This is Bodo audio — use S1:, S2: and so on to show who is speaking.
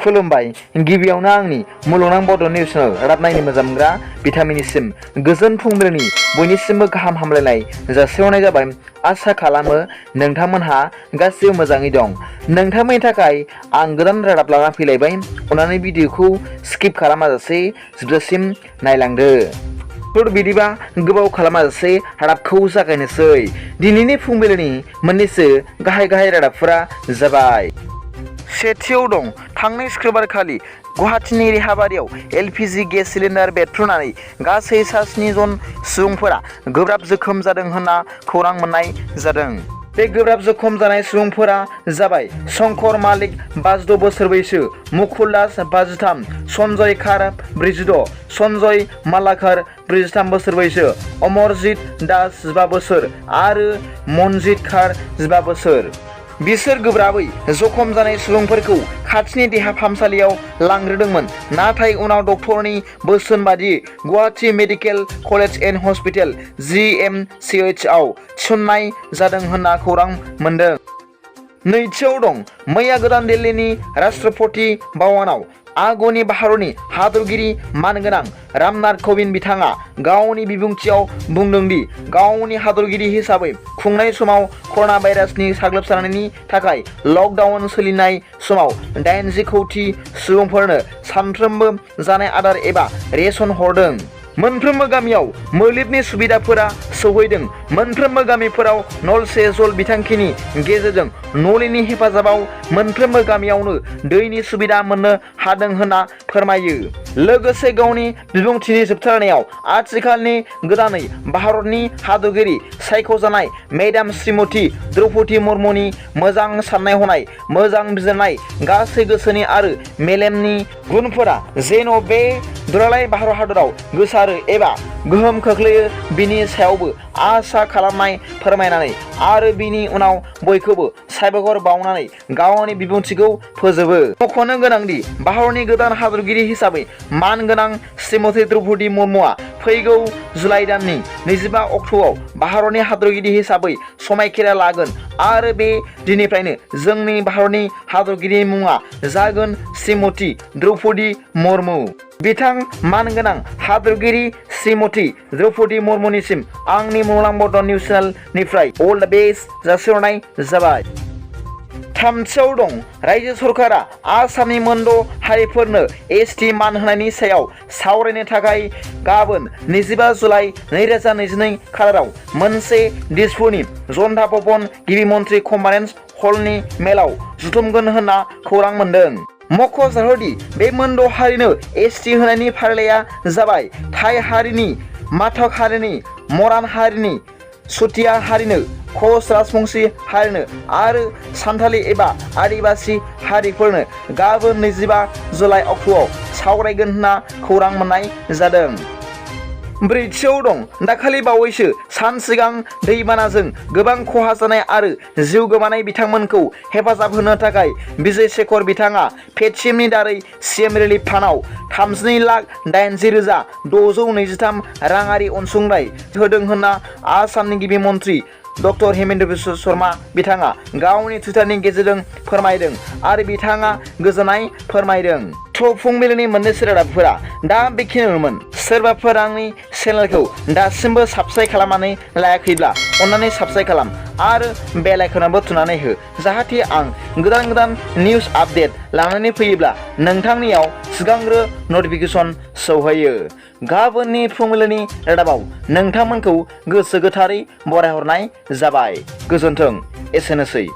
S1: खुलुमबाय गिबियावनो आंनि मुलुगनां बड' निउस रादाब नायनो मोजां मोनग्रा बिथांमोननिसिम गोजोन फुंबिलिनि बयनिसिमबो गाहाम हामलायनाय जासिहरनाय जाबाय। आसा खालामो नोंथांमोनहा गासिबो मोजाङै दं। नोंथांमोननि थाखाय आं गोदान रादाब लाना फैलायबाय। अन्नानै भिडिअखौ स्किप खालामाजासे जोबजासिम नायलांदो। बिदिबा गोबाव खालामाजासे रादाबखौ जागायनोसै। दिनैनि फुंबिलिनि मोननैसो गाहाय रादाबफोरा जाबाय। सेथियाव दं थांनाय शुक्रबार खालि गुवाहाटीनि रेहाबारियाव LPG गेस सिलिन्डार बेरफ्रुनानै गासै 7 जन सुबुंफोरा गोब्राब जोखोम जादों होनना खौरां मोननाय जादों। बे गोब्राब जोखोम जानाय सुबुंफोरा जाबाय शंकर मालिक 52 बोसोर बैसो, मुकुल दास 53, सन्जय खार 46, सन्जय मालाकार 43 बोसोर बैसो, अमरजित दास 15 बोसोर आरो मनजित खार 15 बोसोर। बिसोर गोब्राबै जखम जानाय सुबुंफोरखौ खाथिनि देहा फाहामसालियाव लांग्रोदोंमोन, नाथाय उनाव डक्टरनि बोसोन बादियै Guwahati medical college and hospital GMCH आव थिसननाय जादों होनना खौरां मोनदों। नैथियाव दं मैया गोदान दिल्लीनि राष्ट्रपति भवनाव आगुनि भारतनि हादरगिरि मानगोनां रामनाथ कविन्द बिथाङा गावनि बिबुंथियाव बुंदों दि गावनि हादरगिरि हिसाबै खुंनाय समाव कर'ना भाइरासनि साग्लोबसारनायनि थाखाय लकडाउन सोलिनाय समाव 80 कौटि सुबुंफोरनो सानफ्रोमबो जानाय आदार एबा रेशन हरदों। मोनफ्रोमबो गामियाव मोब्लिबनि सुबिदाफोरा सौहैदों। मोनफ्रोमबो गामिफोराव नल से जल बिथांखिनि गेजेरजों नलिनि हेफाजाबाव मोनफ्रोमबो गामियावनो दैनि सुबिदा मोननो हादों होनना फोरमायो। लोगोसे गावनि बिबुंथिनि जोबथारनायाव आथिखालनि गोदानै भारतनि हादरगिरि सायख'जानाय मेडाम श्रीमती द्रौपदी मुर्मुनि मोजां साननाय हनाय, मोजां बिजिरनाय, गासै गोसोनि आरो मेलेमनि गुनफोरा जेन' बे दुलाराय भारत हादराव गोसारो एबा गोहोम खोख्लैयो बिनि सायावबो आसा खालामनाय फोरमायनानै आरो बिनि उनाव बयखौबो साबायखर बावनानै गावनि बिबुंथिखौ फोजोबो। मख'नो गोनांदि भारतनि गोदान हादरगिरि हिसाबै मानगोनां श्रीमती द्रौपदी मुर्मुआ फैगौ जुलाइ दाननि 25 अक्ट'आव भारतनि हादरगिरि हिसाबै समायखिरा लागोन आरो बे दिननिफ्रायनो जोंनि भारतनि हादरगिरिनि मुङा जागोन श्रीमती द्रौपदी मुर्मु। बिथां मानगोनां हादरगिरि श्रीमती द्रौपदी मुर्मुनिसिम आंनि मुलुगनां बड' निउस चेनेलनिफ्राय अल द बेस्ट जासिहरनाय जाबाय। थामथियाव दं रायजो सरकारा आसामनि मोनद' हारिफोरनो ST मान होनायनि सायाव सावरायनो थाखाय गाबोन 25 जुलाइ 2022 खालाराव मोनसे दिसपुरनि जनता भवन गिबि मन्त्रि कनफारेन्स हलनि मेलाव जुथुमगोन होनना खौरां मोनदों। मख'जाथावदि बे मोनद' हारिनो ST होनायनि फारिलाइया जाबाय थाइ हारिनि, माथक हारिनि, मरान हारिनि, चुटिया हारिनो, कच राजबंशी हारिनो आरो सान्थालि एबा आदिबासि हारिफोरनो गाबोन 25 जुलाइ अक्ट'आव सावरायगोन होनना खौरां मोननाय जादों। ब्रैथियाव दं दाखालि बावैसो सान सिगां दैबानाजों गोबां खहा जानाय आरो जिउ गोमानाय बिथांमोनखौ हेफाजाब होनो थाखाय बिजय शेखर बिथाङा पेटिएमनि दारै CM रिलिफ फान्डआव 32,80,623 राङारि अनसुंथाइ होदों होनना आसामनि गिबि मन्त्रि डक्टर हेमेन्द्र बिश्व शर्मा बिथाङा गावनि टुइटारनि गेजेरजों फोरमायदों आरो बिथाङा गोजोननाय फोरमायदों। फुंबिलिनि मोननैसो रादाबफोरा दा बेखिनियानोमोन। सोरबाफोर आंनि चेनेलखौ दासिमबो साबस्क्राइब खालामनानै लायाखैब्ला अन्नानै साबस्क्राइब खालाम आरो बेल आइकनाबो थुनानै हो, जाहाथे आं गोदान निउस आपडेट लानानै फैयोब्ला नोंथांनियाव सिगांग्रो नटिफिकेसन सौहैयो। गाबोननि फुंबिलिनि रादाबाव नोंथांमोनखौ गोसो गोथारै बरायहरनाय जाबाय। गोजोन्थों। एसेनोसै।